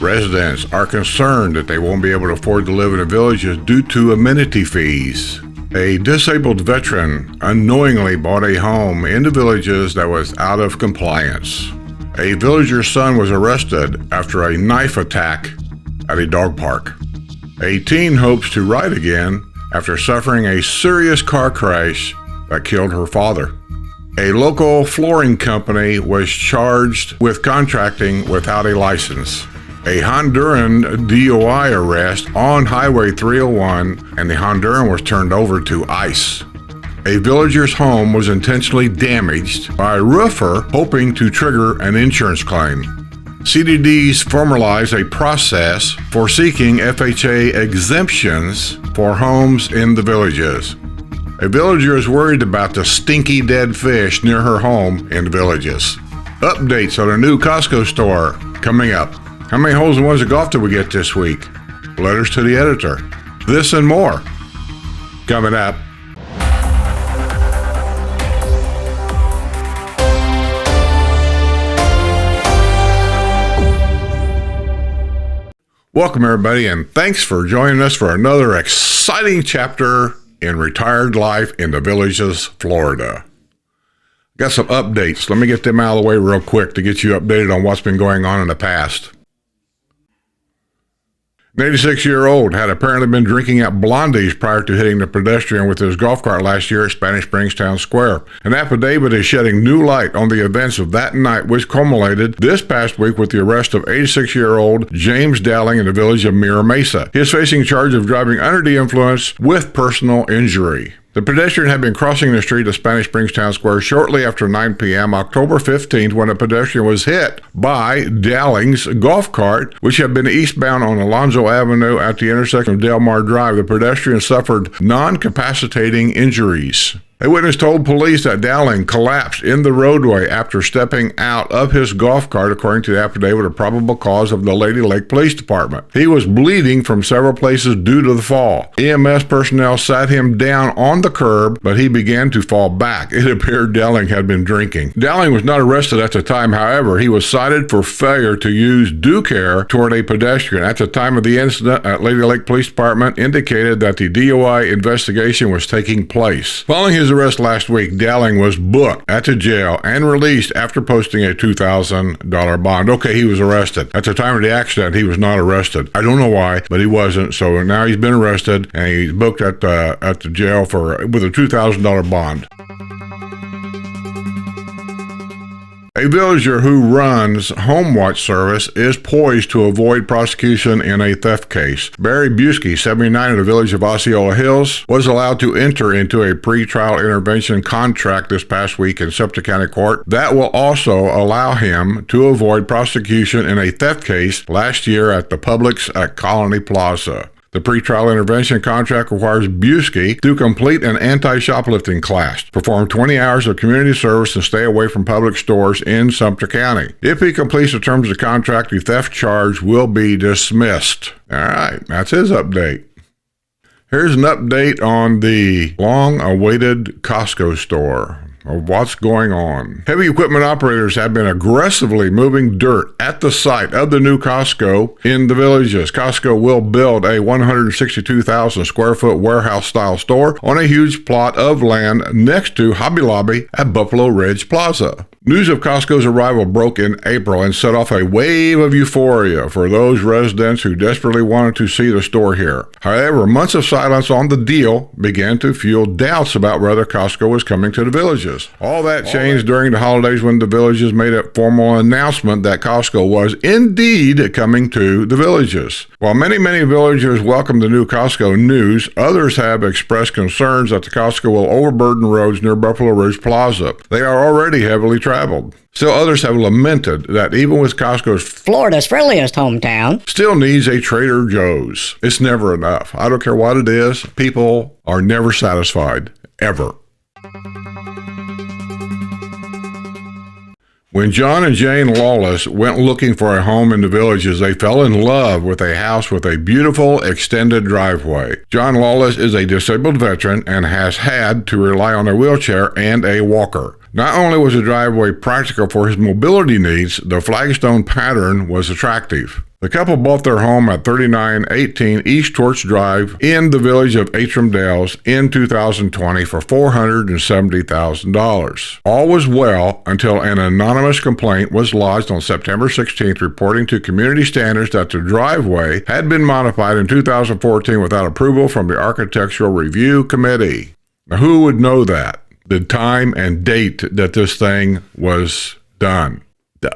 Residents are concerned that they won't be able to afford to live in the villages due to amenity fees. A disabled veteran unknowingly bought a home in the villages that was out of compliance. A villager's son was arrested after a knife attack at a dog park. A teen hopes to ride again after suffering a serious car crash that killed her father. A local flooring company was charged with contracting without a license. A Honduran DUI arrest on Highway 301, and the Honduran was turned over to ICE. A villager's home was intentionally damaged by a roofer hoping to trigger an insurance claim. CDDs formalize a process for seeking FHA exemptions for homes in the villages. A villager is worried about the stinky dead fish near her home in the villages. Updates on a new Costco store coming up. How many holes in ones of golf did we get this week? Letters to the editor. This and more coming up. Welcome everybody, and thanks for joining us for another exciting chapter in retired life in the villages, Florida. Got some updates. Let me get them out of the way real quick to get you updated on what's been going on in the past. An 86-year-old had apparently been drinking at Blondie's prior to hitting the pedestrian with his golf cart last year at Spanish Springs Town Square. An affidavit is shedding new light on the events of that night, which culminated this past week with the arrest of 86-year-old James Dowling in the village of Mira Mesa. He is facing charge of driving under the influence with personal injury. The pedestrian had been crossing the street of Spanish Springs Town Square shortly after 9 p.m. October 15th when a pedestrian was hit by Dowling's golf cart, which had been eastbound on Alonzo Avenue at the intersection of Del Mar Drive. The pedestrian suffered non-capacitating injuries. A witness told police that Dowling collapsed in the roadway after stepping out of his golf cart, according to the affidavit, a probable cause of the Lady Lake Police Department. He was bleeding from several places due to the fall. EMS personnel sat him down on the curb, but he began to fall back. It appeared Dowling had been drinking. Dowling was not arrested at the time. However, he was cited for failure to use due care toward a pedestrian. At the time of the incident, Lady Lake Police Department indicated that the DUI investigation was taking place. Following his arrest last week, Dowling was booked at the jail and released after posting a $2,000 bond. Okay, he was arrested. At the time of the accident, he was not arrested. I don't know why, but he wasn't. So now he's been arrested and he's booked at the jail with a $2,000 bond. A villager who runs home watch service is poised to avoid prosecution in a theft case. Barry Busky, 79, of the village of Osceola Hills, was allowed to enter into a pretrial intervention contract this past week in Sumter County Court that will also allow him to avoid prosecution in a theft case last year at the Publix at Colony Plaza. The pretrial intervention contract requires Busky to complete an anti-shoplifting class, perform 20 hours of community service, and stay away from public stores in Sumter County. If he completes the terms of the contract, the theft charge will be dismissed. All right, that's his update. Here's an update on the long-awaited Costco store. Of what's going on. Heavy equipment operators have been aggressively moving dirt at the site of the new Costco in the villages. Costco will build a 162,000 square foot warehouse style store on a huge plot of land next to Hobby Lobby at Buffalo Ridge Plaza. News of Costco's arrival broke in April and set off a wave of euphoria for those residents who desperately wanted to see the store here. However, months of silence on the deal began to fuel doubts about whether Costco was coming to the villages. All that changed during the holidays when the villages made a formal announcement that Costco was indeed coming to the villages. While many villagers welcomed the new Costco news, others have expressed concerns that the Costco will overburden roads near Buffalo Ridge Plaza. They are already heavily traveled. Still, others have lamented that even with Costco's Florida's friendliest hometown still needs a Trader Joe's. It's never enough. I don't care what it is. People are never satisfied. Ever. When John and Jane Lawless went looking for a home in the villages, they fell in love with a house with a beautiful extended driveway. John Lawless is a disabled veteran and has had to rely on a wheelchair and a walker. Not only was the driveway practical for his mobility needs, the flagstone pattern was attractive. The couple bought their home at 3918 East Torch Drive in the village of Atram Dales in 2020 for $470,000. All was well until an anonymous complaint was lodged on September 16th reporting to community standards that the driveway had been modified in 2014 without approval from the Architectural Review Committee. Now, who would know that? The time and date that this thing was done.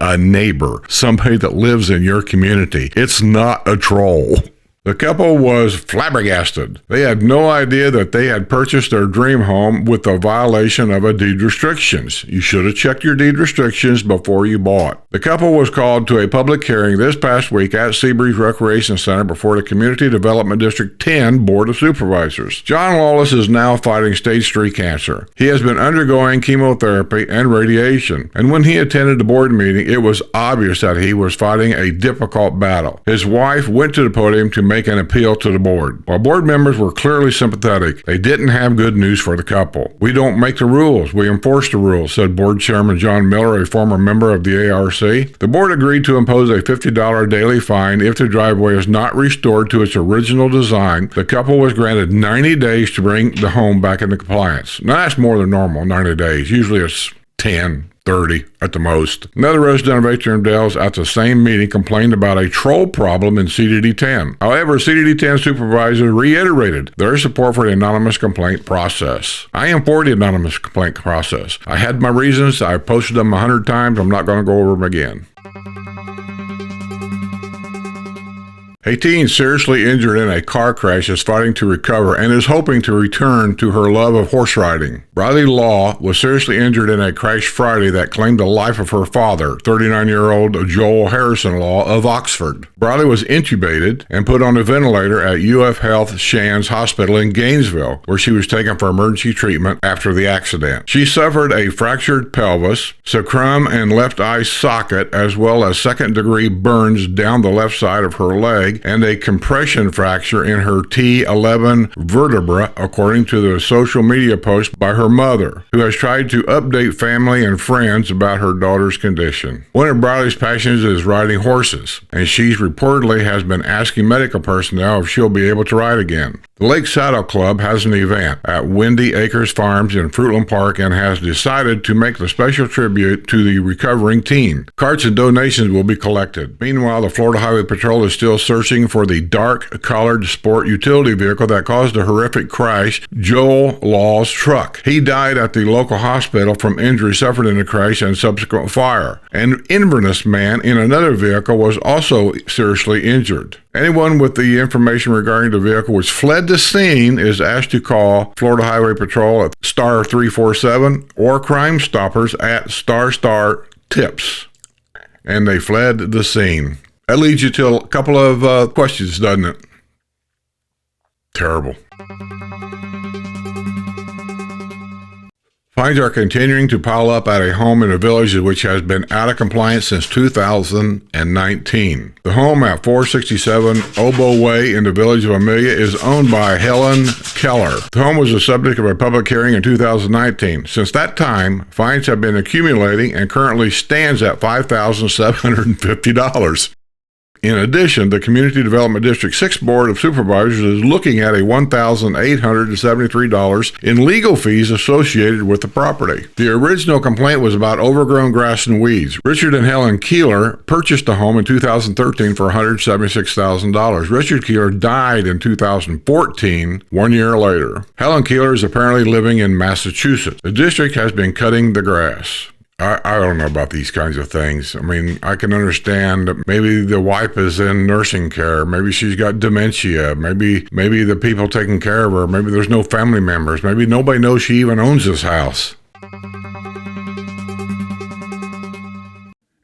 A neighbor, somebody that lives in your community. It's not a troll. The couple was flabbergasted. They had no idea that they had purchased their dream home with a violation of a deed restrictions. You should have checked your deed restrictions before you bought. The couple was called to a public hearing this past week at Seabreeze Recreation Center before the Community Development District 10 Board of Supervisors. John Lawless is now fighting stage 3 cancer. He has been undergoing chemotherapy and radiation, and when he attended the board meeting, it was obvious that he was fighting a difficult battle. His wife went to the podium to make an appeal to the board. While board members were clearly sympathetic, they didn't have good news for the couple. "We don't make the rules, we enforce the rules," said Board Chairman John Miller, a former member of the ARC. The board agreed to impose a $50 daily fine if the driveway is not restored to its original design. The couple was granted 90 days to bring the home back into compliance. Now, that's more than normal, 90 days. Usually it's 10. 30 at the most. Another resident of Atram Dales at the same meeting complained about a troll problem in CDD 10. However, CDD 10 supervisor reiterated their support for the anonymous complaint process. I am for the anonymous complaint process. I had my reasons. I posted them 100 times. I'm not going to go over them again. A teen seriously injured in a car crash is fighting to recover and is hoping to return to her love of horse riding. Briley Law was seriously injured in a crash Friday that claimed the life of her father, 39-year-old Joel Harrison Law of Oxford. Briley was intubated and put on a ventilator at UF Health Shands Hospital in Gainesville, where she was taken for emergency treatment after the accident. She suffered a fractured pelvis, sacrum and left eye socket, as well as second-degree burns down the left side of her leg, and a compression fracture in her T11 vertebra, according to the social media post by her mother, who has tried to update family and friends about her daughter's condition. One of Briley's passions is riding horses, and she reportedly has been asking medical personnel if she'll be able to ride again. The Lake Saddle Club has an event at Windy Acres Farms in Fruitland Park and has decided to make the special tribute to the recovering teen. Carts and donations will be collected. Meanwhile, the Florida Highway Patrol is still searching for the dark-colored sport utility vehicle that caused a horrific crash, Joel Law's truck. He died at the local hospital from injuries suffered in the crash and subsequent fire. An Inverness man in another vehicle was also seriously injured. Anyone with the information regarding the vehicle which fled the scene is asked to call Florida Highway Patrol at star 347 or Crime Stoppers at star tips. And they fled the scene. That leads you to a couple of questions, doesn't it? Terrible. Fines are continuing to pile up at a home in a village which has been out of compliance since 2019. The home at 467 Oboe Way in the village of Amelia is owned by Helen Keller. The home was the subject of a public hearing in 2019. Since that time, fines have been accumulating and currently stands at $5,750. In addition, the Community Development District 6 Board of Supervisors is looking at a $1,873 in legal fees associated with the property. The original complaint was about overgrown grass and weeds. Richard and Helen Keeler purchased the home in 2013 for $176,000. Richard Keeler died in 2014, 1 year later. Helen Keeler is apparently living in Massachusetts. The district has been cutting the grass. I don't know about these kinds of things. I mean, I can understand that maybe the wife is in nursing care. Maybe she's got dementia. Maybe the people taking care of her, maybe there's no family members. Maybe nobody knows she even owns this house.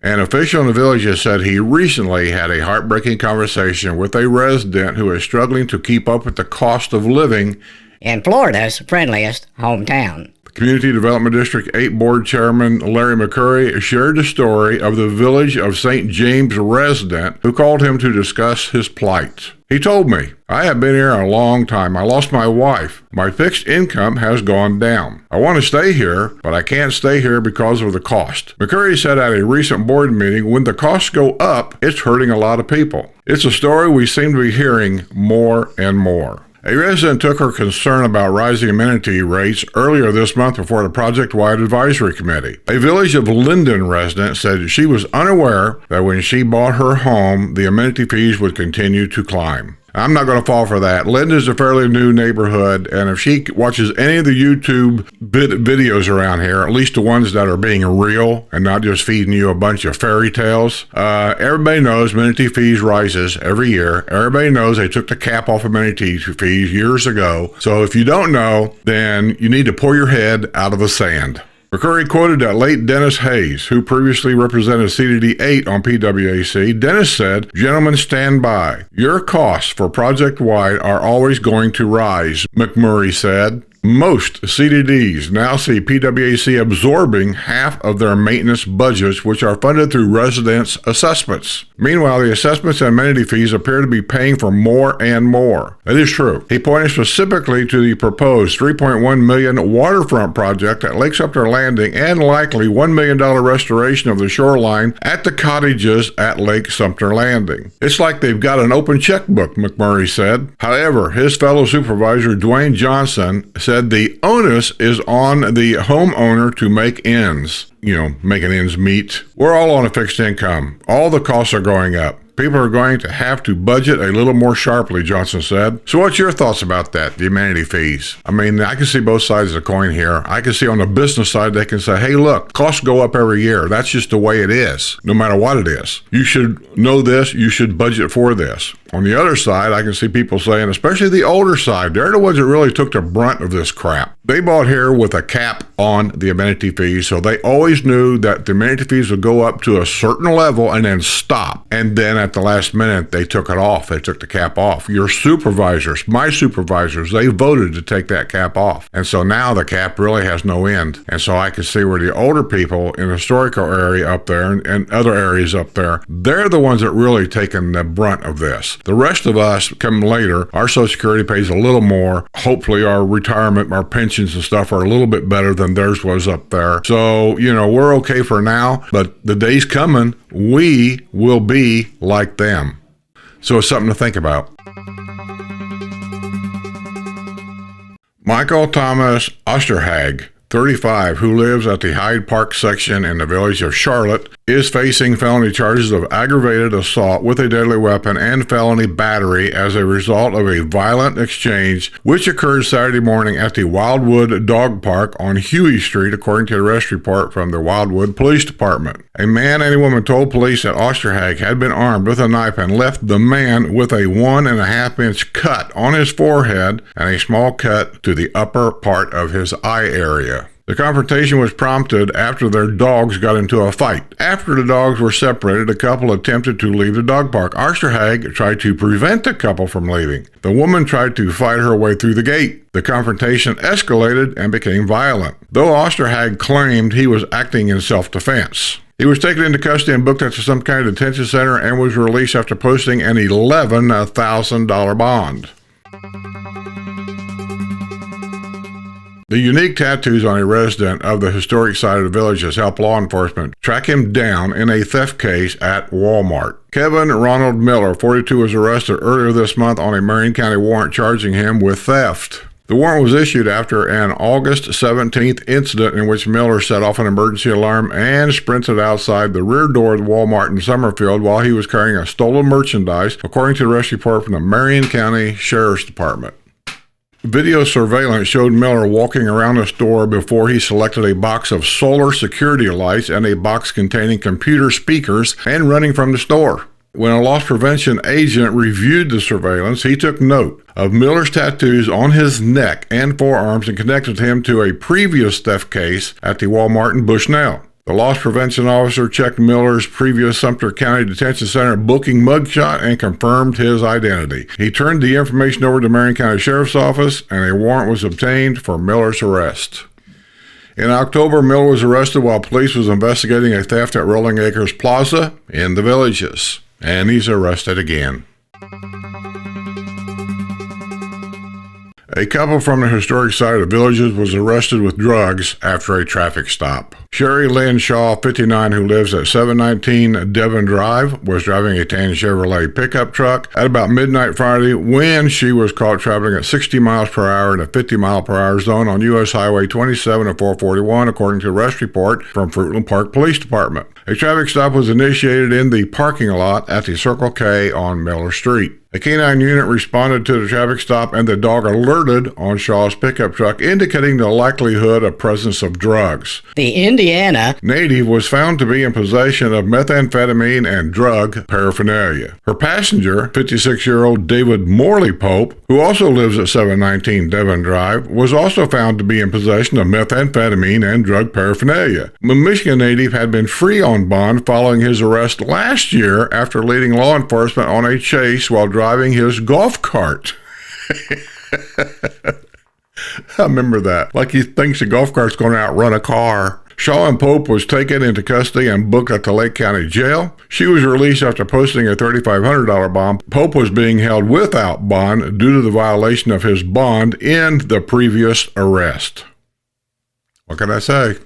An official in the village has said he recently had a heartbreaking conversation with a resident who is struggling to keep up with the cost of living in Florida's friendliest hometown. Community Development District 8 Board Chairman Larry McCurry shared the story of the Village of St. James resident who called him to discuss his plight. He told me, "I have been here a long time. I lost my wife. My fixed income has gone down. I want to stay here, but I can't stay here because of the cost." McCurry said at a recent board meeting, when the costs go up, it's hurting a lot of people. It's a story we seem to be hearing more and more. A resident took her concern about rising amenity rates earlier this month before the project-wide advisory committee. A Village of Linden resident said she was unaware that when she bought her home, the amenity fees would continue to climb. I'm not going to fall for that. Linden is a fairly new neighborhood, and if she watches any of the YouTube videos around here, at least the ones that are being real and not just feeding you a bunch of fairy tales, everybody knows amenity fees rises every year. Everybody knows they took the cap off amenity fees years ago. So if you don't know, then you need to pull your head out of the sand. McCurry quoted that late Dennis Hayes, who previously represented CDD 8 on PWAC. Dennis said, "Gentlemen, stand by. Your costs for project-wide are always going to rise," McMurray said. Most CDDs now see PWAC absorbing half of their maintenance budgets, which are funded through residents' assessments. Meanwhile, the assessments and amenity fees appear to be paying for more and more. That is true. He pointed specifically to the proposed $3.1 million waterfront project at Lake Sumter Landing and likely $1 million restoration of the shoreline at the cottages at Lake Sumter Landing. It's like they've got an open checkbook, McMurray said. However, his fellow supervisor, Dwayne Johnson, said the onus is on the homeowner to make ends. Making ends meet. We're all on a fixed income. All the costs are going up. People are going to have to budget a little more sharply, Johnson said. So what's your thoughts about that, the amenity fees? I mean, I can see both sides of the coin here. I can see on the business side, they can say, hey, look, costs go up every year. That's just the way it is, no matter what it is. You should know this. You should budget for this. On the other side, I can see people saying, especially the older side, they're the ones that really took the brunt of this crap. They bought here with a cap on the amenity fees, so they always knew that the amenity fees would go up to a certain level and then stop. And then at the last minute, they took it off. They took the cap off. Your supervisors, my supervisors, they voted to take that cap off. And so now the cap really has no end. And so I can see where the older people in the historical area up there and other areas up there, they're the ones that really taken the brunt of this. The rest of us come later. Our Social Security pays a little more. Hopefully our retirement, our pensions and stuff are a little bit better than theirs was up there. So, we're okay for now, but the day's coming, we will be like them. So it's something to think about. Michael Thomas Osterhag, 35, who lives at the Hyde Park section in the Village of Charlotte, is facing felony charges of aggravated assault with a deadly weapon and felony battery as a result of a violent exchange which occurred Saturday morning at the Wildwood Dog Park on Huey Street, according to the arrest report from the Wildwood Police Department. A man and a woman told police that Osterhag had been armed with a knife and left the man with a 1.5-inch cut on his forehead and a small cut to the upper part of his eye area. The confrontation was prompted after their dogs got into a fight. After the dogs were separated, the couple attempted to leave the dog park. Osterhag tried to prevent the couple from leaving. The woman tried to fight her way through the gate. The confrontation escalated and became violent, though Osterhag claimed he was acting in self-defense. He was taken into custody and booked at some kind of detention center and was released after posting an $11,000 bond. The unique tattoos on a resident of the historic side of the village has helped law enforcement track him down in a theft case at Walmart. Kevin Ronald Miller, 42, was arrested earlier this month on a Marion County warrant charging him with theft. The warrant was issued after an August 17th incident in which Miller set off an emergency alarm and sprinted outside the rear door of the Walmart in Summerfield while he was carrying a stolen merchandise, according to the arrest report from the Marion County Sheriff's Department. Video surveillance showed Miller walking around the store before he selected a box of solar security lights and a box containing computer speakers and running from the store. When a loss prevention agent reviewed the surveillance, he took note of Miller's tattoos on his neck and forearms and connected him to a previous theft case at the Walmart in Bushnell. The loss prevention officer checked Miller's previous Sumter County Detention Center booking mugshot and confirmed his identity. He turned the information over to Marion County Sheriff's Office, and a warrant was obtained for Miller's arrest. In October, Miller was arrested while police was investigating a theft at Rolling Acres Plaza in the Villages. And he's arrested again. A couple from the historic site of Villages was arrested with drugs after a traffic stop. Sherry Lynn Shaw, 59, who lives at 719 Devon Drive, was driving a tan Chevrolet pickup truck at about midnight Friday when she was caught traveling at 60 miles per hour in a 50-mile-per-hour zone on U.S. Highway 27 and 441, according to a arrest report from Fruitland Park Police Department. A traffic stop was initiated in the parking lot at the Circle K on Miller Street. A canine unit responded to the traffic stop and the dog alerted on Shaw's pickup truck, indicating the likelihood of presence of drugs. The Indiana native was found to be in possession of methamphetamine and drug paraphernalia. Her passenger, 56-year-old David Morley Pope, who also lives at 719 Devon Drive, was also found to be in possession of methamphetamine and drug paraphernalia. The Michigan native had been free on bond following his arrest last year after leading law enforcement on a chase while driving his golf cart. I remember that. Like he thinks the golf cart's going to outrun a car. Shaw and Pope was taken into custody and booked at the Lake County Jail. She was released after posting a $3,500 bond. Pope was being held without bond due to the violation of his bond in the previous arrest. What can I say?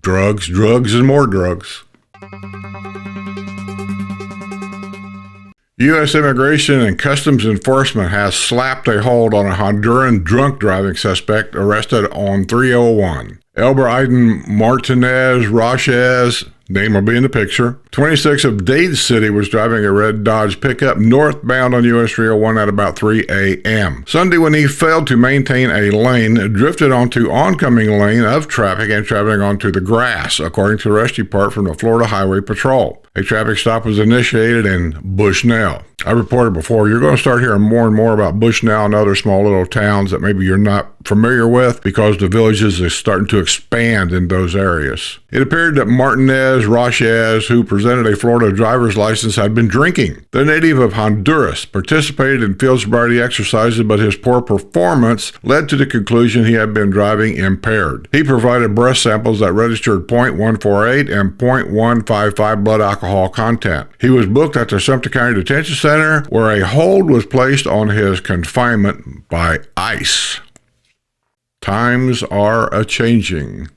Drugs, drugs, and more drugs. U.S. Immigration and Customs Enforcement has slapped a hold on a Honduran drunk driving suspect arrested on 301. Elber Aiden Martinez Roches, name will be in the picture, 26 of Dade City, was driving a red Dodge pickup northbound on US 301 at about 3 a.m. Sunday, when he failed to maintain a lane, drifted onto oncoming lane of traffic and traveling onto the grass, according to a arrest report from the Florida Highway Patrol. A traffic stop was initiated in Bushnell. I reported before, you're going to start hearing more and more about Bushnell and other small little towns that maybe you're not familiar with because the Villages is starting to expand in those areas. It appeared that Martinez Roches, who presented a Florida driver's license, had been drinking. The native of Honduras participated in field sobriety exercises, but his poor performance led to the conclusion he had been driving impaired. He provided breath samples that registered .148 and .155 blood alcohol content. He was booked at the Sumter County Detention Center, where a hold was placed on his confinement by ICE. Times are a-changing.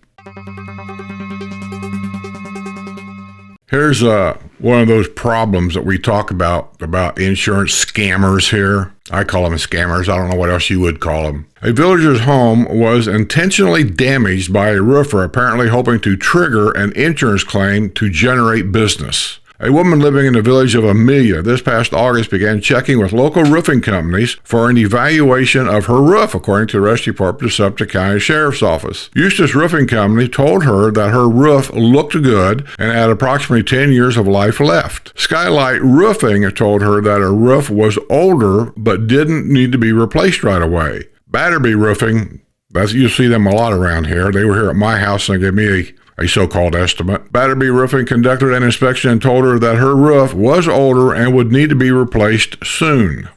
Here's one of those problems that we talk about insurance scammers here. I call them scammers. I don't know what else you would call them. A villager's home was intentionally damaged by a roofer, apparently hoping to trigger an insurance claim to generate business. A woman living in the village of Amelia this past August began checking with local roofing companies for an evaluation of her roof, according to the arrest report from the Sumter County Sheriff's Office. Eustis Roofing Company told her that her roof looked good and had approximately 10 years of life left. Skylight Roofing told her that her roof was older but didn't need to be replaced right away. Batterby Roofing, you see them a lot around here. They were here at my house and they gave me a so-called estimate. Batterby Roofing conducted an inspection and told her that her roof was older and would need to be replaced soon.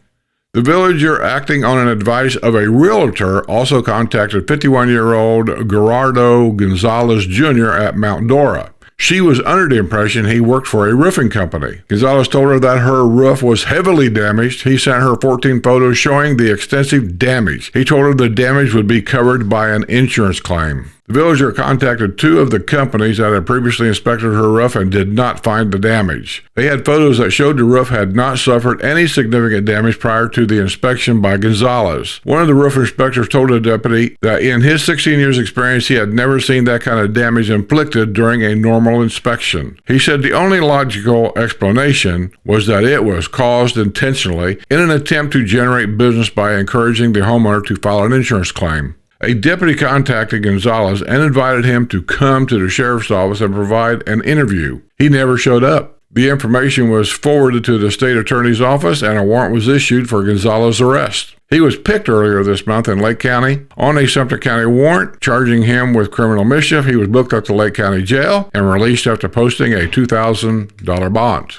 The villager, acting on an advice of a realtor, also contacted 51-year-old Gerardo Gonzalez Jr. at Mount Dora. She was under the impression he worked for a roofing company. Gonzalez told her that her roof was heavily damaged. He sent her 14 photos showing the extensive damage. He told her the damage would be covered by an insurance claim. The villager contacted two of the companies that had previously inspected her roof and did not find the damage. They had photos that showed the roof had not suffered any significant damage prior to the inspection by Gonzalez. One of the roof inspectors told the deputy that in his 16 years experience, he had never seen that kind of damage inflicted during a normal inspection. He said the only logical explanation was that it was caused intentionally in an attempt to generate business by encouraging the homeowner to file an insurance claim. A deputy contacted Gonzalez and invited him to come to the sheriff's office and provide an interview. He never showed up. The information was forwarded to the state attorney's office and a warrant was issued for Gonzalez's arrest. He was picked earlier this month in Lake County on a Sumter County warrant charging him with criminal mischief. He was booked at the Lake County Jail and released after posting a $2,000 bond.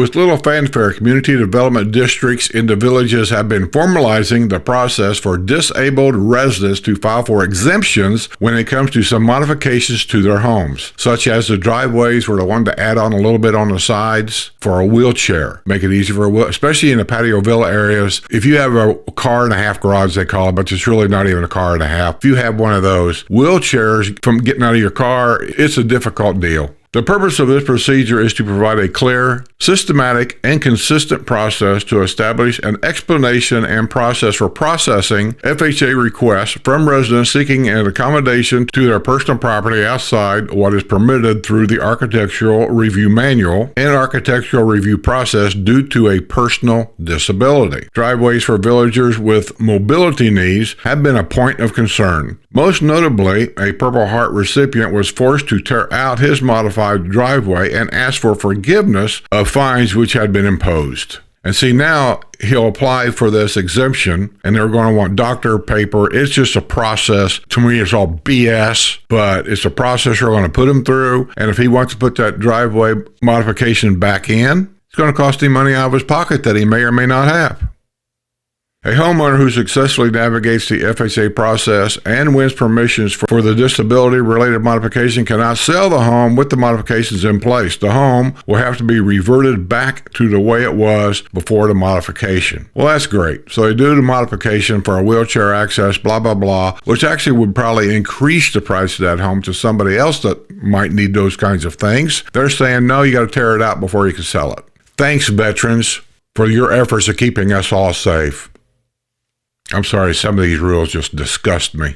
With little fanfare, community development districts in the villages have been formalizing the process for disabled residents to file for exemptions when it comes to some modifications to their homes, such as the driveways where they wanted to add on a little bit on the sides for a wheelchair. Make it easy for a wheel, especially in the patio villa areas. If you have a car and a half garage, they call it, but it's really not even a car and a half. If you have one of those wheelchairs from getting out of your car, it's a difficult deal. The purpose of this procedure is to provide a clear, systematic, and consistent process to establish an explanation and process for processing FHA requests from residents seeking an accommodation to their personal property outside what is permitted through the Architectural Review Manual and Architectural Review process due to a personal disability. Driveways for villagers with mobility needs have been a point of concern. Most notably, a Purple Heart recipient was forced to tear out his modified driveway and ask for forgiveness of fines which had been imposed. And see, now he'll apply for this exemption and they're going to want doctor paper. It's just a process. To me, it's all BS, but it's a process you're going to put him through. And if he wants to put that driveway modification back in, it's going to cost him money out of his pocket that he may or may not have. A homeowner who successfully navigates the FHA process and wins permissions for the disability-related modification cannot sell the home with the modifications in place. The home will have to be reverted back to the way it was before the modification. Well, that's great. So they do the modification for a wheelchair access, blah, blah, blah, which actually would probably increase the price of that home to somebody else that might need those kinds of things. They're saying, no, you got to tear it out before you can sell it. Thanks, veterans, for your efforts of keeping us all safe. I'm sorry, some of these rules just disgust me.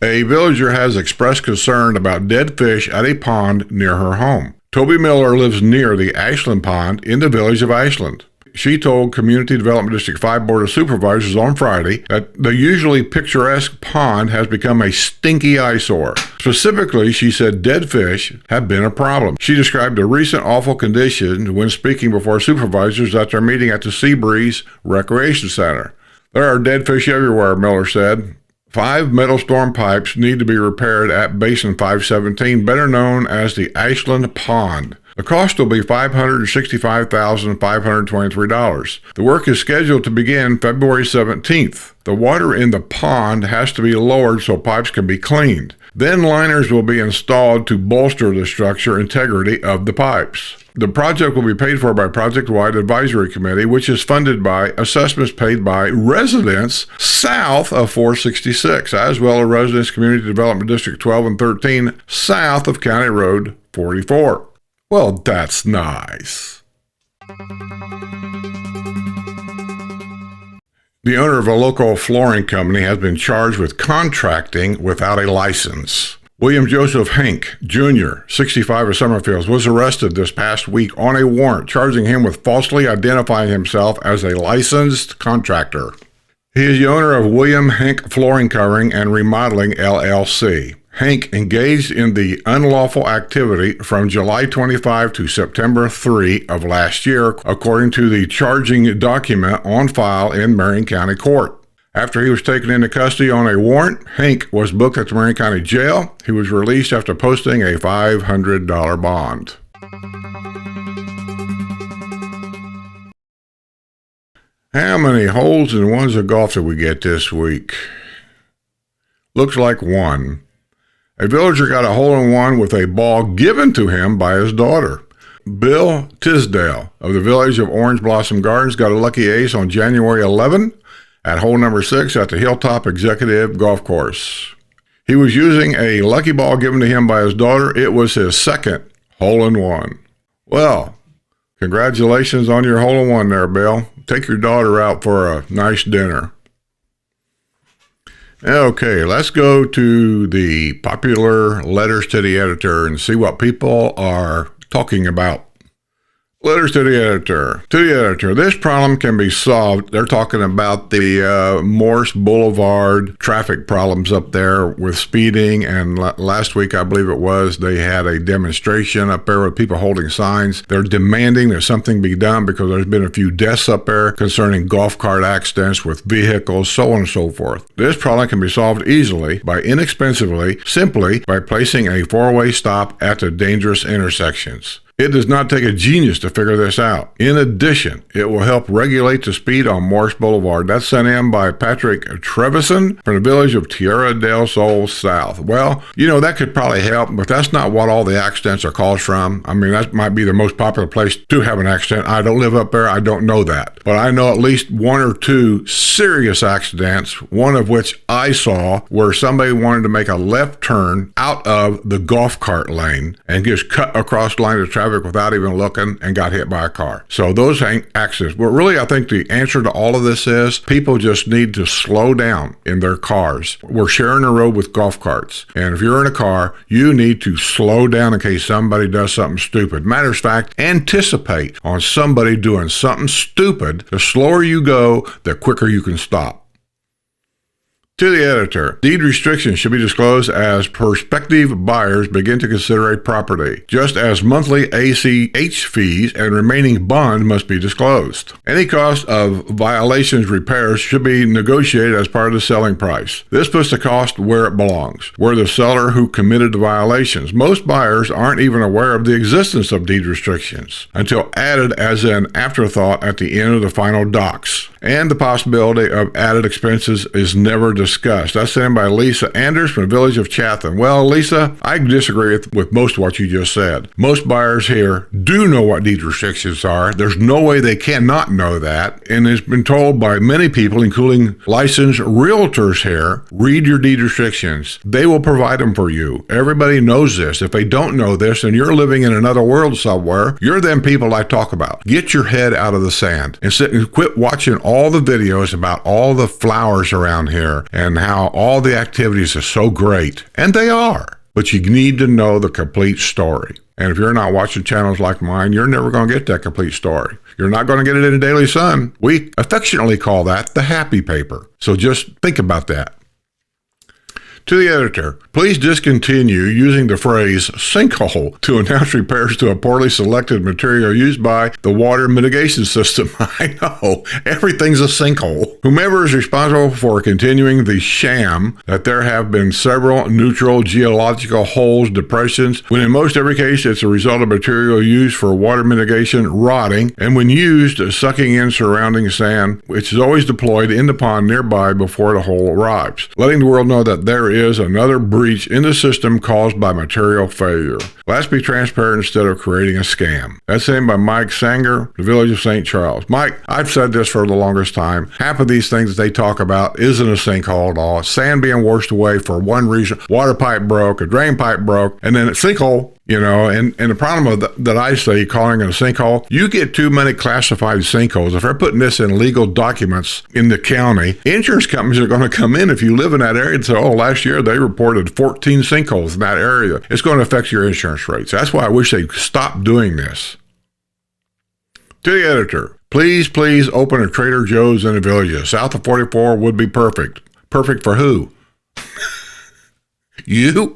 A villager has expressed concern about dead fish at a pond near her home. Toby Miller lives near the Ashland Pond in the village of Ashland. She told Community Development District 5 Board of Supervisors on Friday that the usually picturesque pond has become a stinky eyesore. Specifically, she said dead fish have been a problem. She described the recent awful conditions when speaking before supervisors at their meeting at the Seabreeze Recreation Center. There are dead fish everywhere, Miller said. 5 metal storm pipes need to be repaired at Basin 517, better known as the Ashland Pond. The cost will be $565,523. The work is scheduled to begin February 17th. The water in the pond has to be lowered so pipes can be cleaned. Then liners will be installed to bolster the structure integrity of the pipes. The project will be paid for by Project-Wide Advisory Committee, which is funded by assessments paid by residents south of 466, as well as residents Community Development District 12 and 13 south of County Road 44. Well, that's nice. The owner of a local flooring company has been charged with contracting without a license. William Joseph Hank, Jr., 65 of Summerfields, was arrested this past week on a warrant charging him with falsely identifying himself as a licensed contractor. He is the owner of William Hank Flooring Covering and Remodeling, LLC. Hank engaged in the unlawful activity from July 25 to September 3 of last year, according to the charging document on file in Marion County Court. After he was taken into custody on a warrant, Hank was booked at the Marion County Jail. He was released after posting a $500 bond. How many holes in ones of golf did we get this week? Looks like one. A villager got a hole-in-one with a ball given to him by his daughter. Bill Tisdale of the village of Orange Blossom Gardens got a lucky ace on January 11 at hole number 6 at the Hilltop Executive Golf Course. He was using a lucky ball given to him by his daughter. It was his second hole-in-one. Well, congratulations on your hole-in-one there, Bill. Take your daughter out for a nice dinner. Okay, let's go to the popular letters to the editor and see what people are talking about. Letters to the editor. To the editor, this problem can be solved. They're talking about the Morse Boulevard traffic problems up there with speeding. And last week, I believe it was, they had a demonstration up there with people holding signs. They're demanding that something be done because there's been a few deaths up there concerning golf cart accidents with vehicles, so on and so forth. This problem can be solved easily by simply by placing a four-way stop at the dangerous intersections. It does not take a genius to figure this out. In addition, it will help regulate the speed on Morse Boulevard. That's sent in by Patrick Trevison from the village of Tierra del Sol South. Well, that could probably help, but that's not what all the accidents are caused from. I mean, that might be the most popular place to have an accident. I don't live up there. I don't know that. But I know at least one or two serious accidents, one of which I saw where somebody wanted to make a left turn out of the golf cart lane and just cut across the line of traffic without even looking and got hit by a car. So those accidents. But really, I think the answer to all of this is people just need to slow down in their cars. We're sharing a road with golf carts. And if you're in a car, you need to slow down in case somebody does something stupid. Matter of fact, anticipate on somebody doing something stupid. The slower you go, the quicker you can stop. To the editor, deed restrictions should be disclosed as prospective buyers begin to consider a property, just as monthly ACH fees and remaining bond must be disclosed. Any cost of violations repairs should be negotiated as part of the selling price. This puts the cost where it belongs, where the seller who committed the violations. Most buyers aren't even aware of the existence of deed restrictions until added as an afterthought at the end of the final docs. And the possibility of added expenses is never discussed. That's sent in by Lisa Anders from the village of Chatham. Well, Lisa, I disagree with most of what you just said. Most buyers here do know what deed restrictions are. There's no way they cannot know that. And it's been told by many people, including licensed realtors here, read your deed restrictions. They will provide them for you. Everybody knows this. If they don't know this and you're living in another world somewhere, you're them people I talk about. Get your head out of the sand and sit and quit watching all the videos about all the flowers around here and how all the activities are so great. And they are. But you need to know the complete story. And if you're not watching channels like mine, you're never going to get that complete story. You're not going to get it in the Daily Sun. We affectionately call that the happy paper. So just think about that. To the editor, please discontinue using the phrase sinkhole to announce repairs to a poorly selected material used by the water mitigation system. I know, everything's a sinkhole. Whomever is responsible for continuing the sham that there have been several neutral geological holes, depressions, when in most every case it's a result of material used for water mitigation rotting, and when used, sucking in surrounding sand, which is always deployed in the pond nearby before the hole arrives, letting the world know that there is another breach in the system caused by material failure. Let's be transparent instead of creating a scam. That's sent by Mike Sanger, the village of St. Charles. Mike, I've said this for the longest time. Half of these things that they talk about isn't a sinkhole at all. Sand being washed away for one reason. Water pipe broke, a drain pipe broke, and then a sinkhole. And the problem that I say, calling it a sinkhole, you get too many classified sinkholes. If they're putting this in legal documents in the county, insurance companies are going to come in if you live in that area and say, oh, last year they reported 14 sinkholes in that area. It's going to affect your insurance rates. That's why I wish they'd stop doing this. To the editor, please open a Trader Joe's in the villages. South of 44 would be perfect. Perfect for who? You?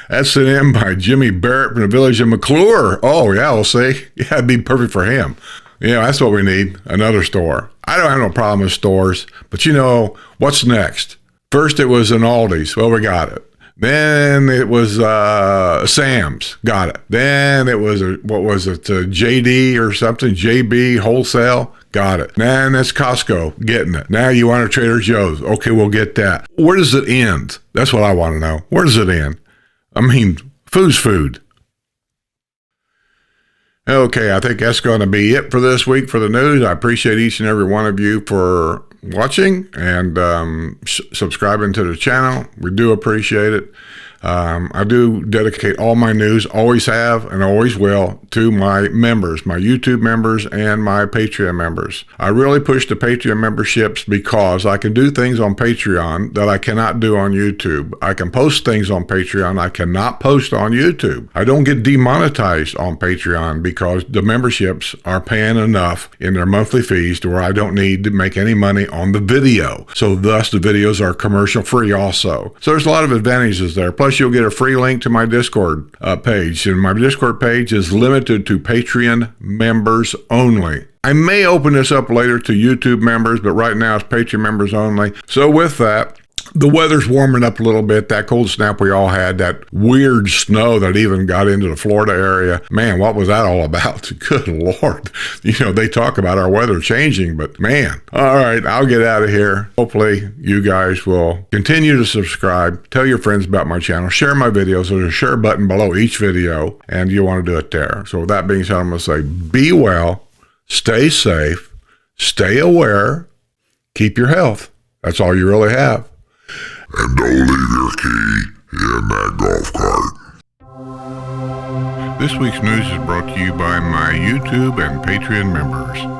That's sent in by Jimmy Barrett from the village of McClure. Oh, yeah, we'll see. Yeah, it'd be perfect for him. That's what we need, another store. I don't have no problem with stores, but what's next? First it was an Aldi's. Well, we got it. Then it was Sam's. Got it. Then it was, JD or something, JB Wholesale. Got it. Then it's Costco, getting it. Now you want a Trader Joe's. Okay, we'll get that. Where does it end? That's what I want to know. Where does it end? I mean, food's food. Okay, I think that's going to be it for this week for the news. I appreciate each and every one of you for watching and subscribing to the channel. We do appreciate it. I do dedicate all my news, always have and always will, to my members, my YouTube members and my Patreon members. I really push the Patreon memberships because I can do things on Patreon that I cannot do on YouTube. I can post things on Patreon I cannot post on YouTube. I don't get demonetized on Patreon because the memberships are paying enough in their monthly fees to where I don't need to make any money on the video. So thus the videos are commercial free also. So there's a lot of advantages there. Plus you'll get a free link to my Discord page. And my Discord page is limited to Patreon members only. I may open this up later to YouTube members, but right now it's Patreon members only. So with that, the weather's warming up a little bit. That cold snap we all had, that weird snow that even got into the Florida area. Man, what was that all about? Good Lord. You know, they talk about our weather changing, but man. All right, I'll get out of here. Hopefully you guys will continue to subscribe. Tell your friends about my channel. Share my videos. There's a share button below each video, and you want to do it there. So with that being said, I'm going to say be well, stay safe, stay aware, keep your health. That's all you really have. And don't leave your key in that golf cart. This week's news is brought to you by my YouTube and Patreon members.